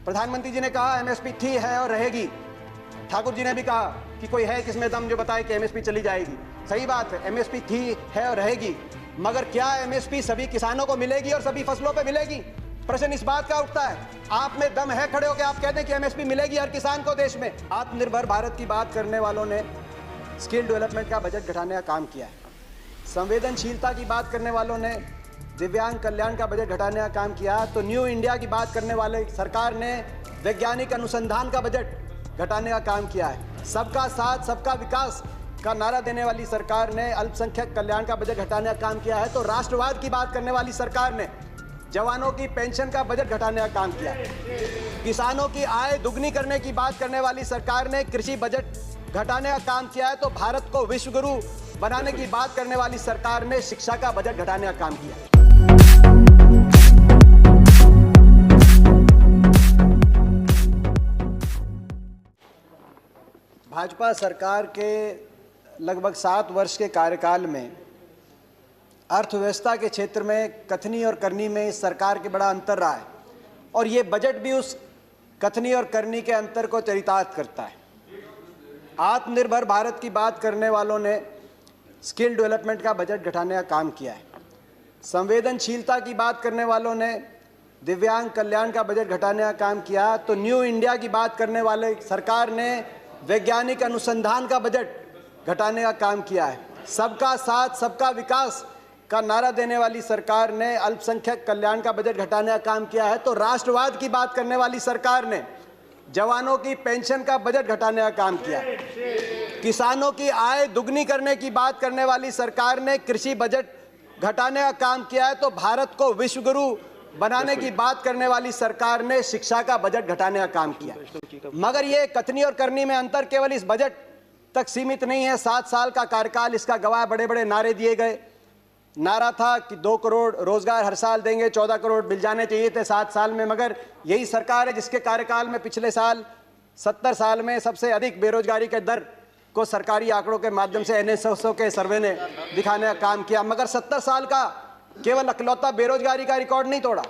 प्रधानमंत्री जी ने कहा एमएसपी थी, है और रहेगी। ठाकुर जी ने भी कहा कि कोई है किसमें दम जो बताए कि एमएसपी चली जाएगी। सही बात है, एमएसपी थी, है और रहेगी, मगर क्या एमएसपी सभी किसानों को मिलेगी और सभी फसलों पे मिलेगी? प्रश्न इस बात का उठता है। आप में दम है खड़े होकर आप कह दें कि एमएसपी मिलेगी हर किसान को देश में? आत्मनिर्भर भारत की बात करने वालों ने स्किल डेवलपमेंट का बजट घटाने का काम किया है। संवेदनशीलता की बात करने वालों ने दिव्यांग कल्याण का बजट घटाने का काम किया। तो न्यू इंडिया की बात करने वाले सरकार ने वैज्ञानिक अनुसंधान का बजट घटाने का काम किया है। सबका साथ सबका विकास का नारा देने वाली सरकार ने अल्पसंख्यक कल्याण का बजट घटाने का काम किया है। तो राष्ट्रवाद की बात करने वाली सरकार ने जवानों की पेंशन का बजट घटाने का काम किया है। किसानों की आय दुगनी करने की बात करने वाली सरकार ने कृषि बजट घटाने का काम किया है। तो भारत को विश्व गुरु बनाने की बात करने वाली सरकार ने शिक्षा का बजट घटाने का काम किया है। भाजपा सरकार के लगभग 7 वर्ष के कार्यकाल में अर्थव्यवस्था के क्षेत्र में कथनी और करनी में इस सरकार के बड़ा अंतर रहा है और ये बजट भी उस कथनी और करनी के अंतर को चरितार्थ करता है। आत्मनिर्भर भारत की बात करने वालों ने स्किल डेवलपमेंट का बजट घटाने का काम किया है। संवेदनशीलता की बात करने वालों ने दिव्यांग कल्याण का बजट घटाने का काम किया। तो न्यू इंडिया की बात करने वाले सरकार ने वैज्ञानिक अनुसंधान का बजट घटाने का काम किया है। सबका साथ सबका विकास का नारा देने वाली सरकार ने अल्पसंख्यक कल्याण का बजट घटाने का काम किया है। तो राष्ट्रवाद की बात करने वाली सरकार ने जवानों की पेंशन का बजट घटाने का काम किया। किसानों की आय दुगनी करने की बात करने वाली सरकार ने कृषि बजट घटाने का काम किया है। तो भारत को विश्व गुरु बनाने की बात करने वाली सरकार ने शिक्षा का बजट घटाने का काम किया। मगर ये कथनी और करनी में अंतर केवल इस बजट तक सीमित नहीं है। 7 साल का कार्यकाल इसका गवाह। बड़े बड़े नारे दिए गए। नारा था कि 2 करोड़ रोजगार हर साल देंगे, 14 करोड़ मिल जाने चाहिए थे 7 साल में। मगर यही सरकार है जिसके कार्यकाल में पिछले साल 70 साल में सबसे अधिक बेरोजगारी के दर को सरकारी आंकड़ों के माध्यम से NSSO के सर्वे ने दिखाने का काम किया। मगर 70 साल का केवल अकलौता बेरोजगारी का रिकॉर्ड नहीं तोड़ा।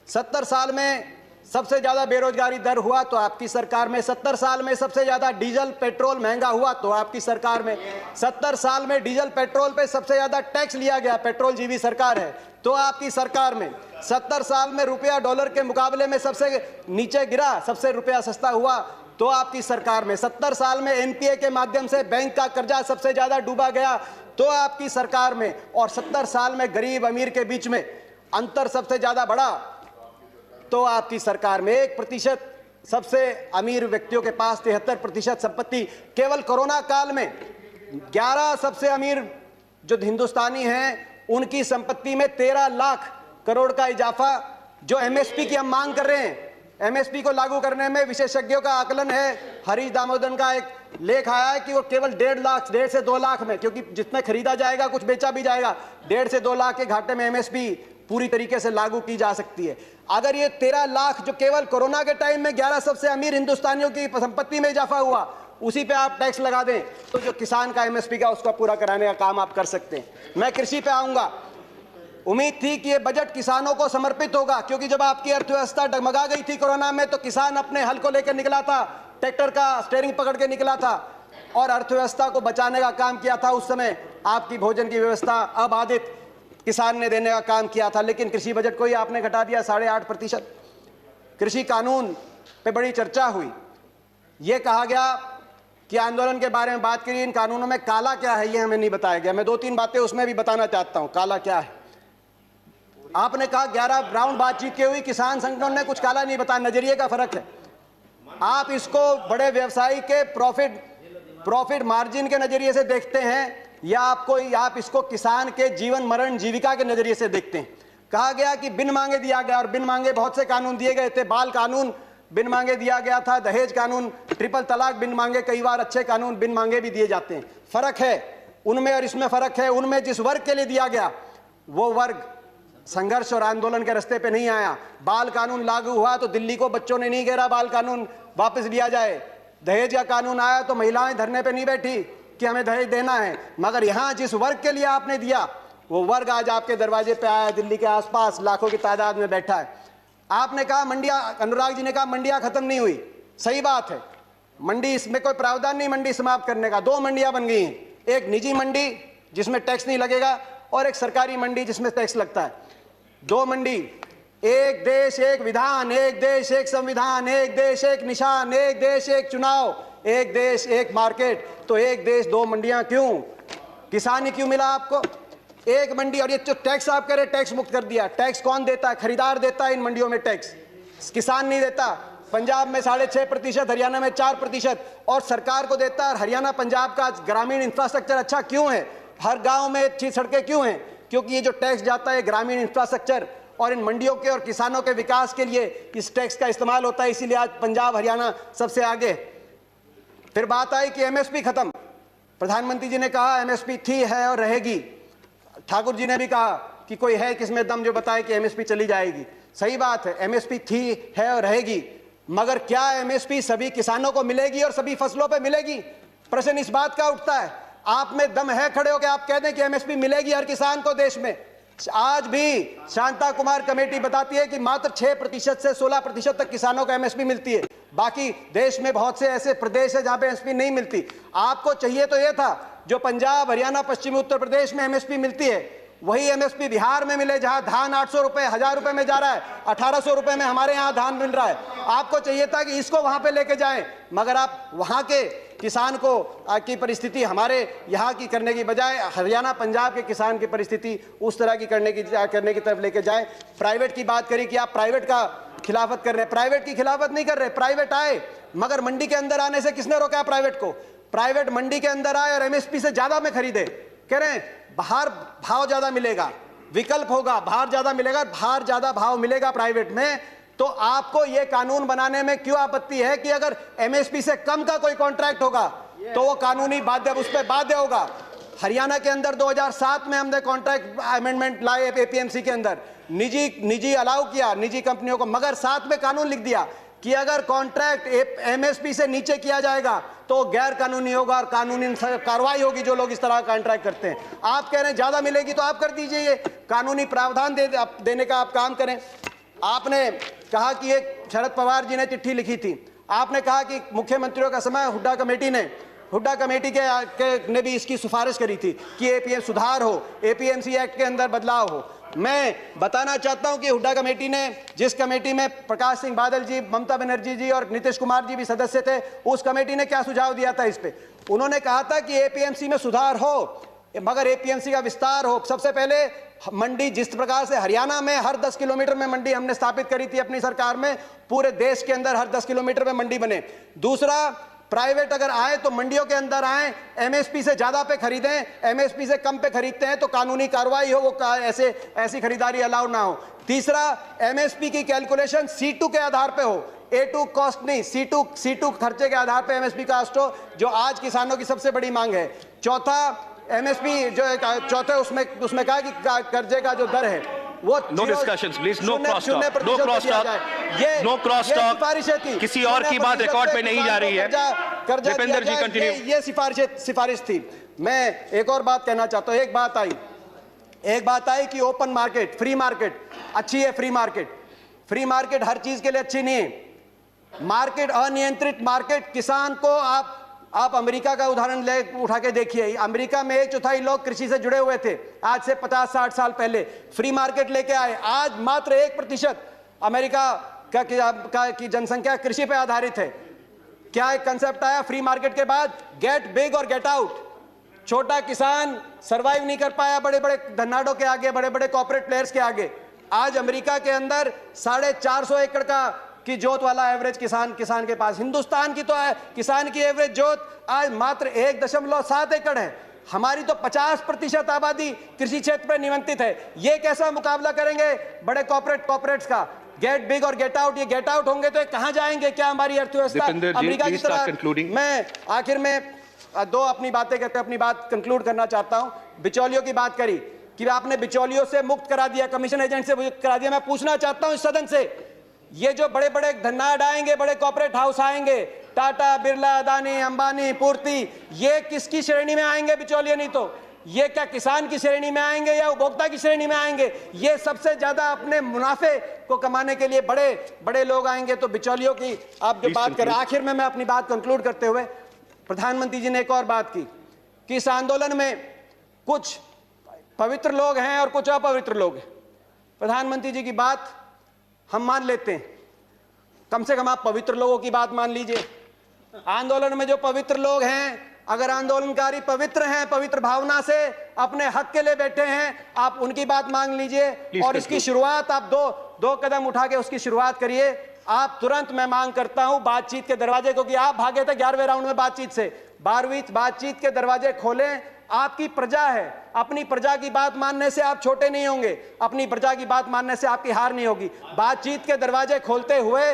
70 साल में सबसे ज्यादा बेरोजगारी दर हुआ तो आपकी सरकार में। 70 साल में सबसे ज्यादा डीजल पेट्रोल महंगा हुआ तो आपकी सरकार में। 70 साल में डीजल पेट्रोल पे सबसे ज्यादा टैक्स लिया गया, पेट्रोल जीवी सरकार है, तो आपकी सरकार में। 70 साल में रुपया डॉलर के मुकाबले में सबसे नीचे गिरा, सबसे रुपया सस्ता हुआ तो आपकी सरकार में। 70 साल में NPA के माध्यम से बैंक का कर्जा सबसे ज्यादा डूबा गया तो आपकी सरकार में। और 70 साल में गरीब अमीर के बीच में अंतर सबसे ज्यादा बढ़ा तो आपकी सरकार में। 1% सबसे अमीर व्यक्तियों के पास 73% संपत्ति। केवल कोरोना काल में 11 सबसे अमीर जो हिंदुस्तानी हैं उनकी संपत्ति में 13 लाख करोड़ का इजाफा। जो MSP की हम मांग कर रहे हैं, MSP को लागू करने में विशेषज्ञों का आकलन है, हरीश दामोदरन का एक लेख आया है कि वो केवल 1.5 से 2 लाख में, क्योंकि जितने खरीदा जाएगा कुछ बेचा भी जाएगा, 1.5 से 2 लाख के घाटे में MSP पूरी तरीके से लागू की जा सकती है। अगर ये 13 लाख जो केवल कोरोना के टाइम में 11 सबसे अमीर हिंदुस्तानियों की संपत्ति में इजाफा हुआ, उसी पे आप टैक्स लगा दें तो जो किसान का MSP का उसका पूरा कराने का काम आप कर सकते हैं। मैं कृषि पे आऊंगा। उम्मीद थी कि ये बजट किसानों को समर्पित होगा, क्योंकि जब आपकी अर्थव्यवस्था डगमगा गई थी कोरोना में तो किसान अपने हल को लेकर निकला था, ट्रैक्टर का स्टीयरिंग पकड़ के निकला था और अर्थव्यवस्था को बचाने का काम किया था। उस समय आपकी भोजन की व्यवस्था अबाधित किसान ने देने का काम किया था। लेकिन कृषि बजट को ही आपने घटा दिया 8.5%। कृषि कानून पे बड़ी चर्चा हुई। ये कहा गया कि आंदोलन के बारे में बात करिए, इन कानूनों में काला क्या है ये हमें नहीं बताया गया। मैं 2-3 बातें उसमें भी बताना चाहता हूं, काला क्या है। आपने कहा 11 राउंड बातचीत की हुई, किसान संगठनों ने कुछ काला नहीं बताया। नजरिए का फर्क है। आप इसको बड़े व्यवसायी के प्रॉफिट मार्जिन के नजरिए से देखते हैं या आप इसको किसान के जीवन मरण जीविका के नजरिए से देखते हैं। कहा गया कि बिन मांगे दिया गया, और बिन मांगे बहुत से कानून दिए गए थे। बाल कानून बिन मांगे दिया गया था, दहेज कानून, ट्रिपल तलाक बिन मांगे, कई बार अच्छे कानून बिन मांगे भी दिए जाते हैं। फर्क है उनमें और इसमें फर्क है। उनमें जिस वर्ग के लिए दिया गया वो वर्ग संघर्ष और आंदोलन के रास्ते पे नहीं आया। बाल कानून लागू हुआ तो दिल्ली को बच्चों ने नहीं घेरा बाल कानून वापस लिया जाए। दहेज का कानून आया तो महिलाएं धरने पे नहीं बैठी कि हमें दहेज देना है। मगर यहां जिस वर्ग के लिए आपने दिया वो वर्ग आज आपके दरवाजे पे आया है, दिल्ली के आसपास लाखों की तादाद में बैठा है। आपने कहा मंडियां, अनुराग जी ने कहा मंडियां खत्म नहीं हुई, सही बात है, मंडी इसमें कोई प्रावधान नहीं मंडी समाप्त करने का। 2 मंडियां बन गई हैं, एक निजी मंडी जिसमें टैक्स नहीं लगेगा और एक सरकारी मंडी जिसमें टैक्स लगता है। 2 मंडी, एक देश एक विधान, एक देश एक संविधान, एक देश एक निशान, एक देश एक चुनाव, एक देश एक मार्केट। तो एक देश 2 मंडियां क्यों? किसान ही क्यों मिला आपको? एक मंडी। और ये जो टैक्स आप कह रहे टैक्स मुक्त कर दिया, टैक्स कौन देता है? खरीदार देता है इन मंडियों में टैक्स, किसान नहीं देता। पंजाब में 6.5%, हरियाणा में 4% और सरकार को देता है। हरियाणा पंजाब का ग्रामीण इंफ्रास्ट्रक्चर अच्छा क्यों है? हर गांव में अच्छी सड़कें क्यों हैं? क्योंकि ये जो टैक्स जाता है ग्रामीण इंफ्रास्ट्रक्चर और इन मंडियों के और किसानों के विकास के लिए इस टैक्स का इस्तेमाल होता है, इसीलिए आज पंजाब हरियाणा सबसे आगे। फिर बात आई कि एमएसपी खत्म, प्रधानमंत्री जी ने कहा एमएसपी थी, है और रहेगी। ठाकुर जी ने भी कहा कि कोई है किसमें दम जो बताए कि एमएसपी चली जाएगी। सही बात है, एमएसपी थी, है और रहेगी, मगर क्या एमएसपी सभी किसानों को मिलेगी और सभी फसलों पे मिलेगी? प्रश्न इस बात का उठता है। आप में दम है खड़े होकर आप कह दें कि एमएसपी मिलेगी हर किसान को देश में? आज भी शांता कुमार कमेटी बताती है कि मात्र 6% से 16% तक किसानों को एमएसपी मिलती है। बाकी देश में बहुत से ऐसे प्रदेश है जहां पे एमएसपी नहीं मिलती। आपको चाहिए तो यह था जो पंजाब, हरियाणा, पश्चिमी उत्तर प्रदेश में एमएसपी मिलती है वही एमएसपी बिहार में मिले, जहां धान 800 रुपए, 1000 रुपए में जा रहा है, 1800 रुपए में हमारे यहां धान मिल रहा है। आपको चाहिए था कि इसको वहां पे लेके जाएं, मगर आप वहां के किसान को की परिस्थिति हमारे यहाँ की करने की बजाय हरियाणा पंजाब के किसान की परिस्थिति उस तरह की करने की तरफ लेके जाएं। प्राइवेट की बात करी कि आप प्राइवेट का खिलाफत कर रहे हैं, प्राइवेट की खिलाफत नहीं कर रहे। प्राइवेट आए, मगर मंडी के अंदर आने से किसने रोका प्राइवेट को? प्राइवेट मंडी के अंदर आए और एमएसपी से ज्यादा में खरीदे। कह रहे हैं बाहर भाव ज्यादा मिलेगा, विकल्प होगा, बाहर ज्यादा मिलेगा, बाहर ज्यादा भाव मिलेगा प्राइवेट में। तो आपको यह कानून बनाने में क्यों आपत्ति है कि अगर एमएसपी से कम का कोई कॉन्ट्रैक्ट होगा तो वो कानूनी बाध्य, उस पर बाध्य होगा। हरियाणा के अंदर 2007 में हमने कॉन्ट्रैक्ट अमेंडमेंट लाए एपीएमसी के अंदर, निजी अलाउ किया निजी कंपनियों को, मगर साथ में कानून लिख दिया कि अगर कॉन्ट्रैक्ट एमएसपी से नीचे किया जाएगा तो गैर कानूनी होगा और कानूनी कार्रवाई होगी जो लोग इस तरह का कॉन्ट्रैक्ट करते हैं। आप कह रहे हैं ज्यादा मिलेगी तो आप कर दीजिए, ये कानूनी प्रावधान देने का आप काम करें। आपने कहा कि एक शरद पवार जी ने चिट्ठी लिखी थी, आपने कहा कि मुख्यमंत्रियों का समय हुड्डा कमेटी ने भी इसकी सिफारिश करी थी कि एपीएम सुधार हो, एपीएमसी एक्ट के अंदर बदलाव हो। मैं बताना चाहता हूं कि हुड्डा कमेटी ने, जिस कमेटी में प्रकाश सिंह बादल जी, ममता बनर्जी जी और नीतीश कुमार जी भी सदस्य थे, उस कमेटी ने क्या सुझाव दिया था इस पे? उन्होंने कहा था कि एपीएमसी में सुधार हो मगर एपीएमसी का विस्तार हो। सबसे पहले मंडी, जिस प्रकार से हरियाणा में हर 10 किलोमीटर में मंडी हमने स्थापित करी थी अपनी सरकार में, पूरे देश के अंदर हर 10 किलोमीटर में मंडी बने। दूसरा, प्राइवेट अगर आए तो मंडियों के अंदर आए, एमएसपी से ज्यादा पे खरीदें, एमएसपी से कम पे खरीदते हैं तो कानूनी कार्रवाई हो, वो ऐसी खरीदारी अलाउ ना हो। तीसरा, एमएसपी की कैलकुलेशन C2 के आधार पे हो, A2 कॉस्ट नहीं, C2 खर्चे के आधार पे एमएसपी कॉस्ट हो, जो आज किसानों की सबसे बड़ी मांग है। चौथा, एमएसपी जो चौथे उसमें कहा कि कर्जे का जो दर है वो no discussions please, no cross talk, no cross talk, no cross talk, किसी और की बात रिकॉर्ड पे नहीं जा रही है। दीपेंद्र जी कंटिन्यू। ये सिफारिश थी। मैं एक और बात कहना चाहता हूं। एक बात आई कि ओपन मार्केट, फ्री मार्केट अच्छी है। फ्री मार्केट हर चीज के लिए अच्छी नहीं है। मार्केट, अनियंत्रित मार्केट, किसान को आप अमेरिका का उदाहरण उठा के देखिए। अमेरिका में 1/4 लोग कृषि से जुड़े हुए थे आज से 50-60 साल पहले। फ्री मार्केट लेके आए, आज मात्र 1% अमेरिका की जनसंख्या कृषि पे आधारित है। क्या एक कंसेप्ट आया फ्री मार्केट के बाद? गेट बिग और गेट आउट। छोटा किसान सरवाइव नहीं कर पाया बड़े बड़े धन्नाडों के आगे, बड़े बड़े कॉर्पोरेट प्लेयर्स के आगे। आज अमेरिका के अंदर 450 एकड़ की जोत वाला एवरेज किसान के पास, हिंदुस्तान की तो है किसान की एवरेज जोत आज मात्र 1.7 एकड़ है। हमारी तो 50% आबादी कृषि क्षेत्र पर निमंत्रित है। ये कैसा मुकाबला करेंगे बड़े कॉर्पोरेट्स का? गेट बिग और गेट आउट, ये गेट आउट होंगे तो कहां जाएंगे? क्या हमारी अर्थव्यवस्था अमेरिका की तरह? मैं आखिर में अपनी बात कंक्लूड करना चाहता हूं। बिचौलियों की बात करी कि आपने बिचौलियों से मुक्त करा दिया, कमीशन एजेंट से मुक्त करा दिया। मैं पूछना चाहता हूं इस सदन से, ये जो बड़े बड़े धन्नाड आएंगे, बड़े कॉर्पोरेट हाउस आएंगे, टाटा, बिरला, अदानी, अंबानी, पूर्ति, ये किसकी श्रेणी में आएंगे? बिचौलिए नहीं तो ये क्या किसान की श्रेणी में आएंगे या उपभोक्ता की श्रेणी में आएंगे? ये सबसे ज्यादा अपने मुनाफे को कमाने के लिए बड़े बड़े लोग आएंगे। तो बिचौलियों की आप जो बात करें, आखिर में मैं अपनी बात कंक्लूड करते हुए, प्रधानमंत्री जी ने एक और बात की कि इस आंदोलन में कुछ पवित्र लोग हैं और कुछ अपवित्र लोग हैं। प्रधानमंत्री जी की बात हम मान लेते हैं, कम से कम आप पवित्र लोगों की बात मान लीजिए। आंदोलन में जो पवित्र लोग हैं, अगर आंदोलनकारी पवित्र हैं, पवित्र भावना से अपने हक के लिए बैठे हैं, आप उनकी बात मांग लीजिए और इसकी शुरुआत आप दो कदम उठा के उसकी शुरुआत करिए। आप तुरंत, मैं मांग करता हूं, बातचीत के दरवाजे, क्योंकि आप भागे थे 11वें राउंड में बातचीत से, 12वीं बातचीत के दरवाजे खोलें। आपकी प्रजा है, अपनी प्रजा की बात मानने से आप छोटे नहीं होंगे, अपनी प्रजा की बात मानने से आपकी हार नहीं होगी। बातचीत के दरवाजे खोलते हुए,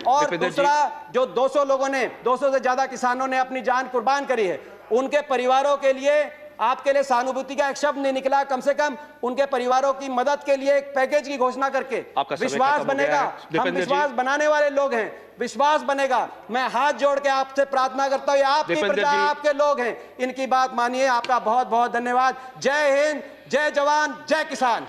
और दूसरा, जो 200 लोगों ने, 200 से ज्यादा किसानों ने अपनी जान कुर्बान करी है, उनके परिवारों के लिए आपके लिए सहानुभूति का एक शब्द नहीं निकला। कम से कम उनके परिवारों की मदद के लिए एक पैकेज की घोषणा करके विश्वास बनेगा। हम विश्वास बनाने वाले लोग हैं, विश्वास बनेगा। मैं हाथ जोड़ के आपसे प्रार्थना करता हूं, आपकी प्रजा, आपके लोग हैं, इनकी बात मानिए। आपका बहुत बहुत धन्यवाद। जय हिंद, जय जवान, जय किसान।